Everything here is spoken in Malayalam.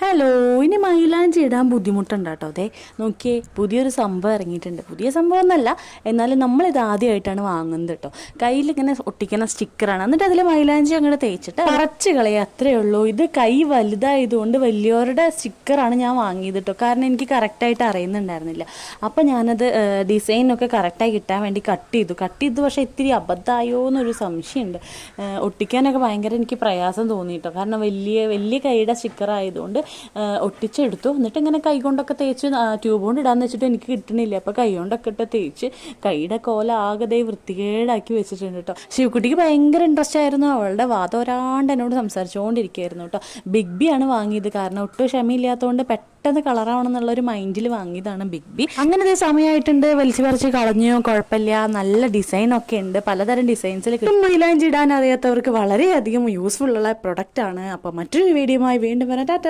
ഹലോ, ഇനി മൈലാഞ്ചി ഇടാൻ ബുദ്ധിമുട്ടുണ്ട് കേട്ടോ. അതെ, നോക്കിയേ, പുതിയൊരു സംഭവം ഇറങ്ങിയിട്ടുണ്ട്. പുതിയ സംഭവം എന്നല്ല, എന്നാലും നമ്മളിത് ആദ്യമായിട്ടാണ് വാങ്ങുന്നത് കേട്ടോ. കയ്യിലിങ്ങനെ ഒട്ടിക്കുന്ന സ്റ്റിക്കറാണ്. എന്നിട്ട് അതിൽ മൈലാഞ്ചി അങ്ങോട്ട് തേച്ചിട്ട് അരച്ച് കളയുക, അത്രയേ ഉള്ളൂ. ഇത് കൈ വലുതായതുകൊണ്ട് വലിയവരുടെ സ്റ്റിക്കറാണ് ഞാൻ വാങ്ങിയത് കേട്ടോ. കാരണം എനിക്ക് കറക്റ്റായിട്ട് അറിയുന്നുണ്ടായിരുന്നില്ല. അപ്പം ഞാനത് ഡിസൈനൊക്കെ കറക്റ്റായി കിട്ടാൻ വേണ്ടി കട്ട് ചെയ്തു. പക്ഷേ ഇത്തിരി അബദ്ധമായോ എന്നൊരു സംശയമുണ്ട്. ഒട്ടിക്കാനൊക്കെ ഭയങ്കര എനിക്ക് പ്രയാസം തോന്നി കേട്ടോ. കാരണം വലിയ കൈയുടെ സ്റ്റിക്കർ ആയതുകൊണ്ട് ഒട്ടിച്ചെടുത്തു. എന്നിട്ട് ഇങ്ങനെ കൈ കൊണ്ടൊക്കെ തേച്ച് ട്യൂബ് കൊണ്ട് ഇടാന്ന് വെച്ചിട്ട് എനിക്ക് കിട്ടണില്ല. അപ്പോൾ കൈ കൊണ്ടൊക്കെ ഇട്ട് തേച്ച് കൈയുടെ കോല ആകെ വൃത്തികേടാക്കി വെച്ചിട്ടുണ്ട് കേട്ടോ. ശിവക്കുട്ടിക്ക് ഭയങ്കര ഇൻട്രസ്റ്റ് ആയിരുന്നു. അവളുടെ വാദം ഒരാണ്ട് എന്നോട് സംസാരിച്ചുകൊണ്ടിരിക്കുകയായിരുന്നു കേട്ടോ. ബിഗ് ബി ആണ് വാങ്ങിയത്. കാരണം ഒട്ടും ക്ഷമയില്ലാത്തതുകൊണ്ട് പെട്ടെന്ന് കളറാവണം എന്നുള്ളൊരു മൈൻഡിൽ വാങ്ങിയതാണ് ബിഗ് ബി. അങ്ങനെ സമയമായിട്ടുണ്ട്. വലിച്ചു പറിച്ച് കളഞ്ഞോ, കുഴപ്പമില്ല. നല്ല ഡിസൈനൊക്കെ ഉണ്ട്, പലതരം ഡിസൈൻസിൽ കിട്ടും. മൈലാഞ്ചി ഇടാൻ അറിയാത്തവർക്ക് വളരെയധികം യൂസ്ഫുൾ ഉള്ള പ്രൊഡക്റ്റ് ആണ്. അപ്പോൾ മറ്റൊരു വീഡിയോയുമായി വീണ്ടും വരാം. ടാറ്റ.